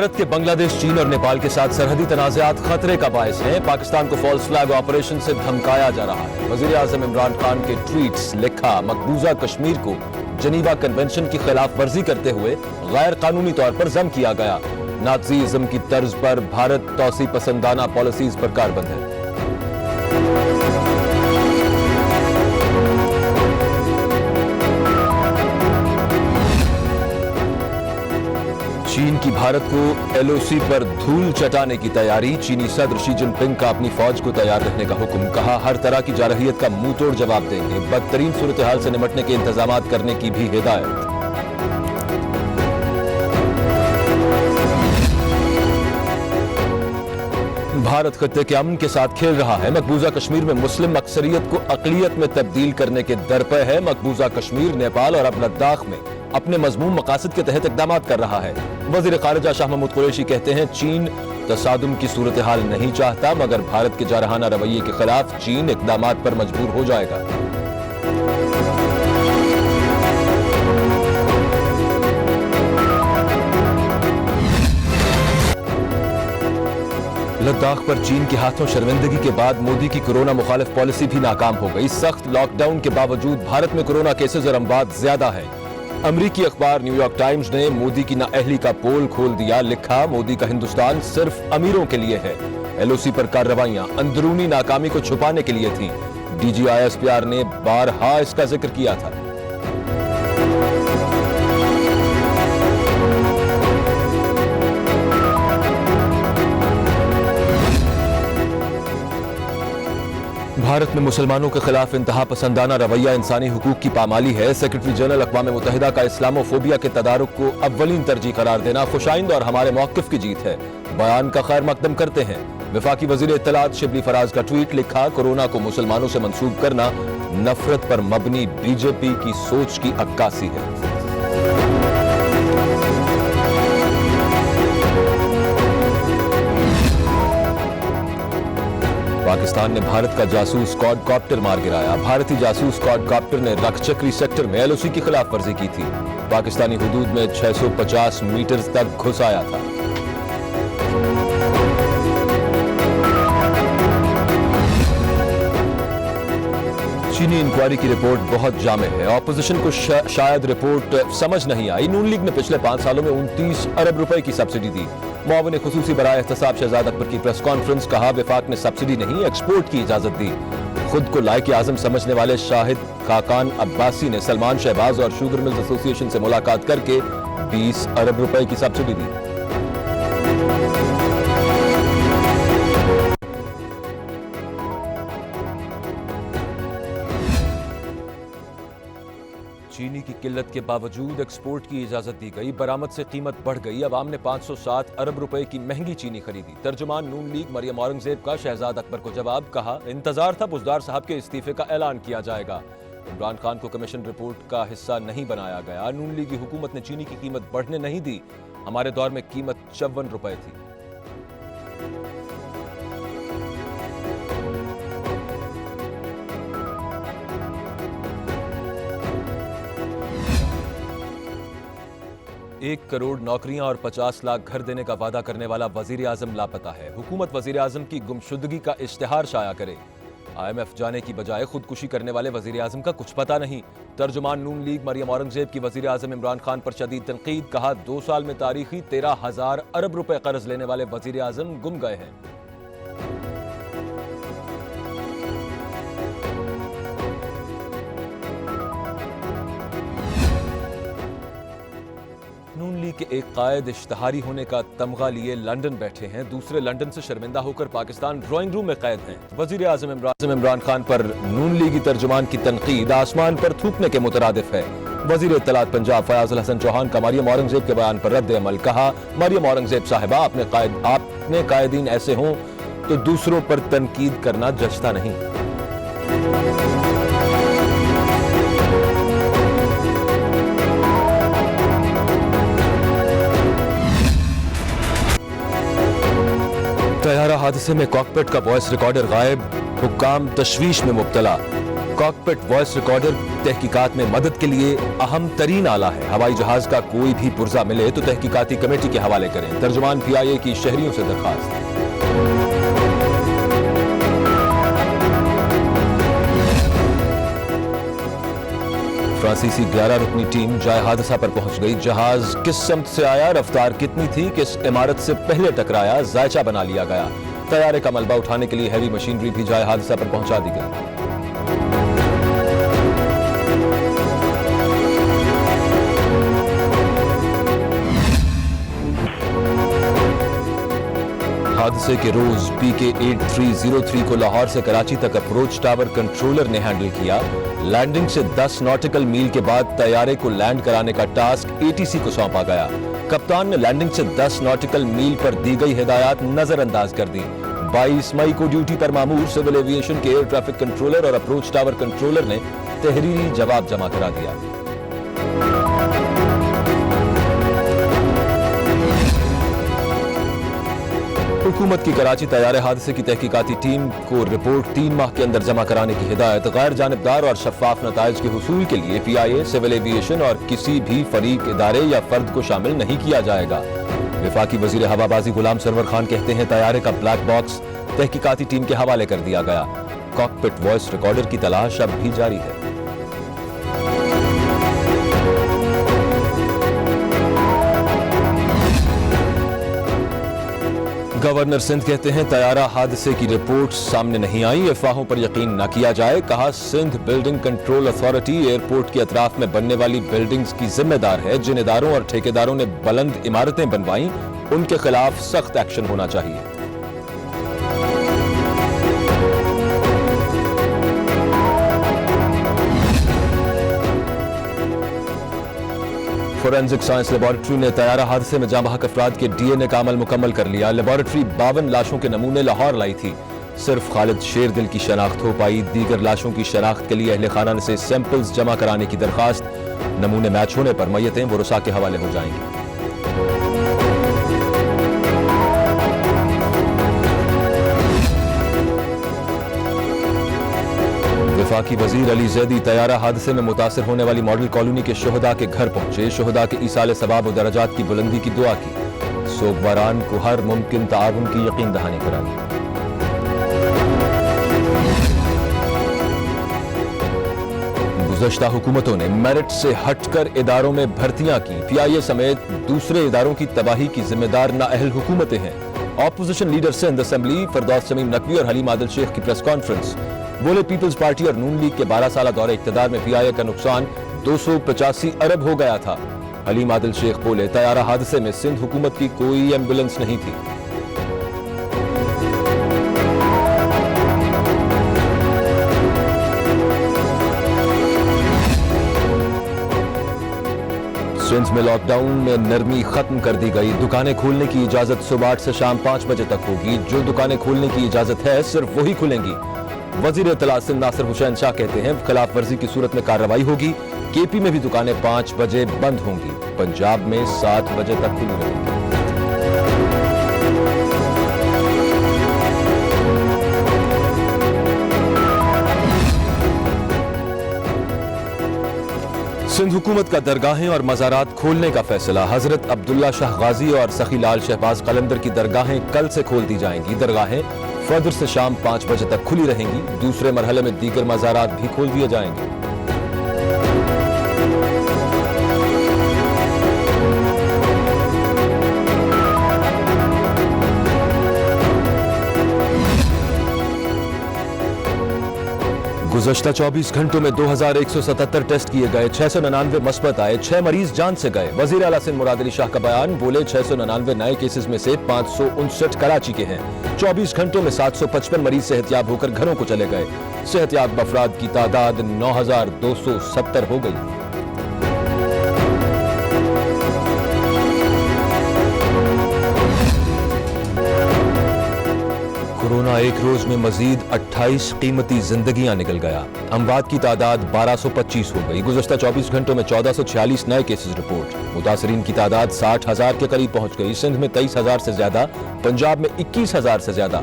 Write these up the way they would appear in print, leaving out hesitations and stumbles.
भारत के बांग्लादेश, चीन और नेपाल के साथ सरहदी तनाज़ात खतरे का बायस हैं। पाकिस्तान को फॉल्स फ्लैग ऑपरेशन से धमकाया जा रहा है। वज़ीर आज़म इमरान खान के ट्वीट्स, लिखा मकबूजा कश्मीर को जनीवा कन्वेंशन की खिलाफ वर्जी करते हुए गैर कानूनी तौर पर जम किया गया। नाज़ीज़म की तर्ज पर भारत तौसी पसंदाना पॉलिसीज पर कारबंद है। चीन की भारत को LOC पर धूल चटाने की तैयारी। चीनी सदर शी जिनपिंग का अपनी फौज को तैयार रहने का हुक्म। कहा, हर तरह की जारहियत का मुंह तोड़ जवाब देंगे। बदतरीन सूरत हाल से निपटने के इंतजामात करने की भी हिदायत। भारत खत्ते के अमन के साथ खेल रहा है। मकबूजा कश्मीर में मुस्लिम अक्सरियत को अकलियत में तब्दील करने के दर पे है। मकबूजा कश्मीर, नेपाल और अब लद्दाख में अपने मजमूम मकासद के तहत इकदाम कर रहा है। वजीर खारिजा शाह महमूद कुरैशी कहते हैं, चीन तसादुम की सूरत हाल नहीं चाहता, मगर भारत के जारहाना रवैये के खिलाफ चीन इकदाम पर मजबूर हो जाएगा। लद्दाख पर चीन के हाथों शर्मिंदगी के बाद मोदी की कोरोना मुखालिफ पॉलिसी भी नाकाम हो गई। सख्त लॉकडाउन के बावजूद भारत में कोरोना केसेज और अमवात ज्यादा है। अमरीकी अखबार न्यूयॉर्क टाइम्स ने मोदी की नाअहली का पोल खोल दिया। लिखा, मोदी का हिंदुस्तान सिर्फ अमीरों के लिए है। LOC पर कार्रवाइयां अंदरूनी नाकामी को छुपाने के लिए थीं। DG ISPR ने बारहा इसका जिक्र किया था। भारत में मुसलमानों के खिलाफ इंतहा पसंदाना रवैया इंसानी हुकूक की पामाली है। सेक्रेटरी जनरल अक़वाम मुत्तहिदा का इस्लामोफोबिया के तदारुक को अव्वलीन तरजीह करार देना खुशाइंद और हमारे मौक़िफ़ की जीत है। बयान का खैर मकदम करते हैं। वफाकी वज़ीर इत्तलात शिबली फराज का ट्वीट, लिखा, कोरोना को मुसलमानों से मंसूब करना नफरत पर मबनी BJP की सोच की अक्कासी है। पाकिस्तान ने भारत का जासूस क्वाडकॉप्टर मार गिराया। भारतीय जासूस क्वाडकॉप्टर ने रखचक्री सेक्टर में LOC की खिलाफ वर्जी की थी। पाकिस्तानी हुदूद में 650 मीटर तक घुस आया था। चीनी इंक्वायरी की रिपोर्ट बहुत जामे है। ऑपोजिशन को शायद रिपोर्ट समझ नहीं आई। नून लीग ने पिछले 5 सालों में 29 अरब रुपए की सब्सिडी दी। मुआविन खुसूसी बराए एहतसाब शहजाद अकबर की प्रेस कॉन्फ्रेंस, कहा, विफाक ने सब्सिडी नहीं एक्सपोर्ट की इजाजत दी। खुद को लायक आजम समझने वाले शाहिद खाकान अब्बासी ने सलमान शहबाज और शुगर मिल्स एसोसिएशन से मुलाकात करके 20 अरब रुपए की सब्सिडी दी। चीनी की किल्लत के बावजूद एक्सपोर्ट की इजाजत दी गई। बरामद से कीमत बढ़ गई। अवाम ने 507 अरब रुपए की महंगी चीनी खरीदी। तर्जुमान नून लीग मरियम औरंगजेब का शहजाद अकबर को जवाब, कहा, इंतजार था बुज़दार साहब के इस्तीफे का ऐलान किया जाएगा। इमरान खान को कमीशन रिपोर्ट का हिस्सा नहीं बनाया गया। नून लीगी हुकूमत ने चीनी की कीमत बढ़ने नहीं दी। हमारे दौर में कीमत 54 रुपए थी। एक करोड़ नौकरियां और 50 लाख घर देने का वादा करने वाला वजीर आजम लापता है। हुकूमत वजीर आजम की गुमशुदगी का इश्तिहार शाया करे। IMF जाने की बजाय खुदकुशी करने वाले वजीर आजम का कुछ पता नहीं। तर्जुमान नून लीग मरियम औरंगजेब की वजीर आजम इमरान खान पर शदीद तनकीद, कहा, 2 साल में तारीखी 13,000 अरब रुपए कर्ज लेने वाले वजीर आजम गुम गए हैं। नून लीग के एक कायद इश्तिहारी होने का तमगा लिए लंदन बैठे हैं। दूसरे लंदन से शर्मिंदा होकर पाकिस्तान ड्राइंग रूम में कैद हैं। वजीर आजम इमरान खान पर नून लीगी तर्जुमान की तनकीद आसमान पर थूकने के मुतरादिफ है। वजीर इत्तलात पंजाब फयाज हसन चौहान का मरियम औरंगजेब के बयान पर रद्द अमल, कहा, मरियम औरंगजेब साहिबा, आपने कायदीन ऐसे हों तो दूसरों पर तनकीद करना जचता नहीं। तैयारा हादसे में कॉकपिट का वॉइस रिकॉर्डर गायब। हुक्काम तशवीश में मुब्तला। कॉकपिट वॉइस रिकॉर्डर तहकीकात में मदद के लिए अहम तरीन आला है। हवाई जहाज का कोई भी पुर्जा मिले तो तहकीकाती कमेटी के हवाले करें। तर्जुमान PIA की शहरियों से दरखास्त। फ्रांसीसी 11 रुकनी टीम जाए हादसा पर पहुंच गई। जहाज किस समत से आया, रफ्तार कितनी थी, किस इमारत से पहले टकराया, जायचा बना लिया गया। तैयारे का मलबा उठाने के लिए हैवी मशीनरी भी जाए हादसा पर पहुंचा दी गई। हादसे के रोज PK-8303 को लाहौर से कराची तक अप्रोच टावर कंट्रोलर ने हैंडल किया। लैंडिंग से 10 नॉटिकल मील के बाद तैयारे को लैंड कराने का टास्क ATC को सौंपा गया। कप्तान ने लैंडिंग से 10 नॉटिकल मील पर दी गई हिदायत नजरअंदाज कर दी। 22 मई को ड्यूटी पर मामूर सिविल एविएशन के एयर ट्रैफिक कंट्रोलर और अप्रोच टावर कंट्रोलर ने तहरीरी जवाब जमा करा दिया। हुकूमत की कराची तैयारे हादसे की तहकीकाती टीम को रिपोर्ट 3 माह के अंदर जमा कराने की हिदायत। गैर जानिबदार और शफाफ नताइज के हुसूल के लिए PIA, सिविल एविएशन और किसी भी फरीक, इदारे या फर्द को शामिल नहीं किया जाएगा। वफाकी वजीर हवाबाजी गुलाम सरवर खान कहते हैं तैयारे का ब्लैक बॉक्स तहकीकाती टीम के हवाले कर दिया गया। कॉकपिट वॉइस रिकॉर्डर की तलाश अब भी जारी है। गवर्नर सिंध कहते हैं तैयारा हादसे की रिपोर्ट सामने नहीं आई, अफवाहों पर यकीन न किया जाए। कहा Sindh building control authority airport के अतराफ में बनने वाली बिल्डिंग्स की जिम्मेदार है। जिन इदारों और ठेकेदारों ने बुलंद इमारतें बनवाई उनके खिलाफ सख्त एक्शन होना चाहिए। फोरेंसिक साइंस लेबोरेटरी ने तैयारा हादसे में जाँ बहक अफराद के DNA का अमल मुकम्मल कर लिया। लेबोरेटरी 52 लाशों के नमूने लाहौर लाई थी। सिर्फ खालिद शेरदिल की शनाख्त हो पाई। दीगर लाशों की शनाख्त के लिए अहले खाना से सैंपल्स जमा कराने की दरखास्त। नमूने मैच होने पर मैयतें वरुसा के हवाले हो जाएंगी। वफाकी वजीर अली जैदी तैयारा हादसे में मुतासिर होने वाली मॉडल कॉलोनी के शोहदा के घर पहुंचे। शोहदा के ईसाले सवाब और दरजात की बुलंदी की दुआ की। सोगवारान को हर मुमकिन ताउन की यकीन दहानी कराई। गुज़श्ता हुकूमतों ने मेरिट से हटकर इदारों में भर्तियां की। PIA समेत दूसरे इदारों की तबाही की जिम्मेदार नाअहल हुकूमतें हैं। Opposition leader Sindh assembly Firdous Shamim Naqvi और हलीम आदिल शेख की प्रेस कॉन्फ्रेंस। बोले पीपल्स पार्टी और नून लीग के 12 साल दौरे इख्तिदार में PIA का नुकसान 285 अरब हो गया था। हलीम आदिल शेख बोले तैयारा हादसे में सिंध हुकूमत की कोई एम्बुलेंस नहीं थी। सिंध में लॉकडाउन में नरमी खत्म कर दी गई। दुकानें खोलने की इजाजत सुबह 8 से शाम 5 बजे तक होगी। जो दुकानें खोलने की इजाजत है सिर्फ वही खुलेंगी। वजीर इत्तला सिंध नासिर हुसैन शाह कहते हैं खिलाफ वर्जी की सूरत में कार्रवाई होगी। KP में भी दुकानें 5 बजे बंद होंगी। पंजाब में 7 बजे तक खुली रहेंगी। सिंध हुकूमत का दरगाहें और मज़ारात खोलने का फैसला। हजरत अब्दुल्ला शाह गाजी और सखीलाल शहबाज कलंदर की दरगाहें कल से खोल दी जाएंगी। दरगाहें फजर से शाम 5 बजे तक खुली रहेंगी। दूसरे मरहले में दीगर मज़ारात भी खोल दिए जाएंगे। गुज़श्ता 24 घंटों में 2177 टेस्ट किए गए। 699 मस्बत आए। 6 मरीज जान से गए। वजीर आला सिंध मुराद अली शाह का बयान। बोले 699 नए केसेस में से 559 कराची के हैं। 24 घंटों में 755 मरीज सेहतयाब होकर घरों को चले गए। सेहतयाब अफराद की तादाद 9270 हो गई। कोरोना एक रोज में मजीद 28 कीमती जिंदगियां निकल गया। अमवात की तादाद 1225 हो गई। गुज़श्ता 24 घंटों में 1446 नए केसेस रिपोर्ट। मुतासरीन की तादाद 60,000 के करीब पहुंच गई। सिंध में 23,000 से ज्यादा, पंजाब में 21,000 से ज्यादा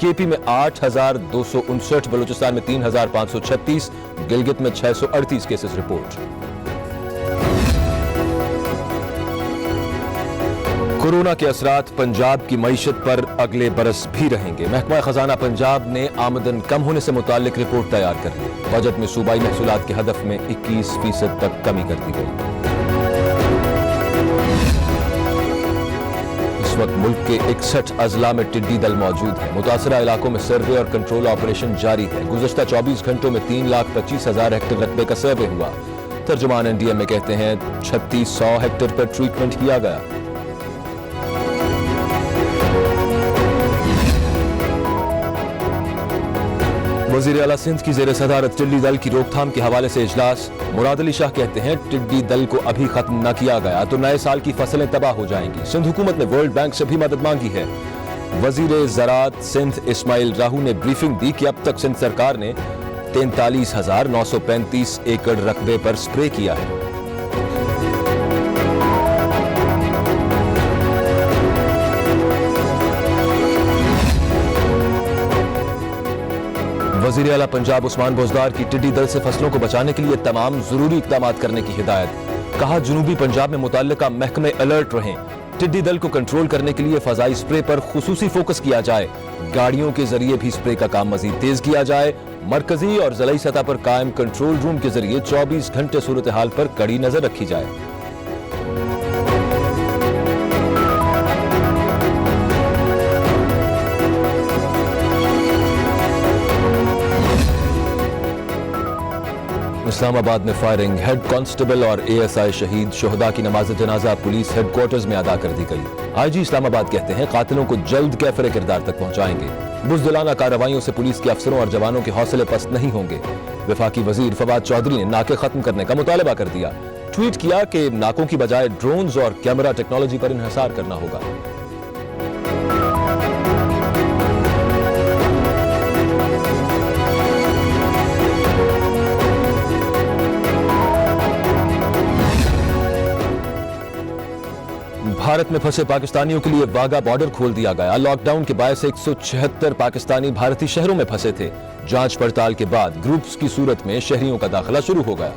केपी में 8,259, बलूचिस्तान में 3,536, गिलगित में 638 केसेस रिपोर्ट। कोरोना के असरात पंजाब की मईशत पर अगले बरस भी रहेंगे। महकमा खजाना पंजाब ने आमदन कम होने से मुताल्लिक रिपोर्ट तैयार कर ली। बजट में सूबाई महसूलात के हदफ में 21% तक कमी कर दी गई। इस वक्त मुल्क के 61 अजला में टिड्डी दल मौजूद है। मुतासरा इलाकों में सर्वे और कंट्रोल ऑपरेशन जारी है। गुज़श्ता 24 घंटों में 3,25,000 हेक्टेयर रकबे का सर्वे हुआ। तर्जुमान एनडीएम में कहते हैं 3600 हेक्टेयर पर ट्रीटमेंट किया गया। वज़ीर आला सिंध की ज़ेर सदारत टिड्डी दल की रोकथाम के हवाले से इजलास। मुराद अली शाह कहते हैं टिड्डी दल को अभी खत्म न किया गया तो नए साल की फसलें तबाह हो जाएंगी। सिंध हुकूमत ने वर्ल्ड बैंक से भी मदद मांगी है। वज़ीर ज़राअत सिंध इस्माइल राहू ने ब्रीफिंग दी कि अब तक सिंध सरकार ने 43,935 एकड़ रकबे पर स्प्रे किया है। वज़ीर आला पंजाब उस्मान बुज़दार की टिड्डी दल से फसलों को बचाने के लिए तमाम जरूरी इक़दाम करने की हिदायत। कहा जुनूबी पंजाब में मुतल्लिका महकमे अलर्ट रहें। टिड्डी दल को कंट्रोल करने के लिए फजाई स्प्रे पर खुसूसी फोकस किया जाए। गाड़ियों के जरिए भी स्प्रे का काम मजीद तेज किया जाए। मरकजी और ज़िलाई सतह पर कायम कंट्रोल रूम के जरिए 24 घंटे सूरत हाल पर कड़ी नजर रखी जाए। इस्लामाबाद में फायरिंग, हेड कांस्टेबल और एएसआई शहीद। शोहदा की नमाज जनाजा पुलिस हेडक्वार्टर्स में अदा कर दी गई। आईजी इस्लामाबाद कहते हैं कातिलों को जल्द कैफरे किरदार तक पहुंचाएंगे। बुज़दिलाना कार्रवाइयों से पुलिस के अफसरों और जवानों के हौसले पस्त नहीं होंगे। वफाकी वजीर फवाद चौधरी ने नाके खत्म करने का मुतालबा कर दिया। ट्वीट किया कि नाकों की बजाय ड्रोन्स और कैमरा टेक्नोलॉजी पर इन्हिसार करना होगा। भारत में फंसे पाकिस्तानियों के लिए वाघा बॉर्डर खोल दिया गया। लॉकडाउन के बायस 176 पाकिस्तानी भारतीय शहरों में फंसे थे। जांच पड़ताल के बाद ग्रुप्स की सूरत में शहरियों का दाखिला शुरू हो गया।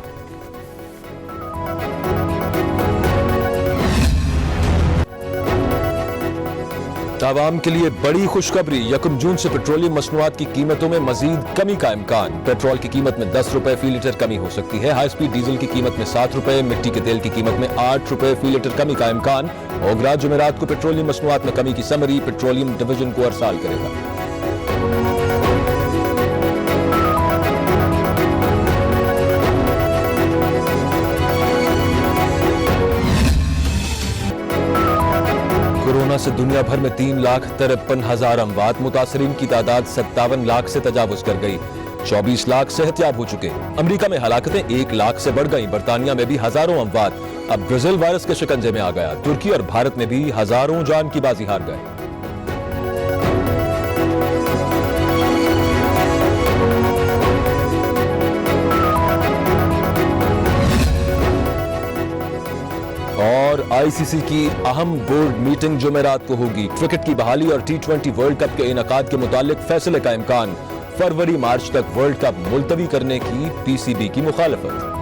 आवाम के लिए बड़ी खुशखबरी। 1 जून से पेट्रोलियम मसनूआत की कीमतों में मजीद कमी का इम्कान। पेट्रोल की कीमत में 10 रुपए फी लीटर कमी हो सकती है। हाई स्पीड डीजल की कीमत में 7 रुपए, मिट्टी के तेल की कीमत में 8 रुपए फी लीटर कमी का इम्कान। ओगरा जुमेरात को पेट्रोलियम मसनूआत में कमी की समरी पेट्रोलियम डिवीजन को अरसाल करेगा। कोरोना से दुनिया भर में 3,53,000 अमवात। मुतासरीन की तादाद 57 लाख से तजावुज कर गई। 24 लाख सेहतयाब हो चुके। अमेरिका में हलाकतें 1 लाख से बढ़ गई। बरतानिया में भी हजारों अमवात। अब ब्राजील वायरस के शिकंजे में आ गया। तुर्की और भारत में भी हजारों जान की बाजी हार गए। और आईसीसी की अहम बोर्ड मीटिंग जुमेरात को होगी। क्रिकेट की बहाली और T20 वर्ल्ड कप के इनेकाद के मुतालिक फैसले का इम्कान। फरवरी मार्च तक वर्ल्ड कप मुलतवी करने की पीसीबी की मुखालफत।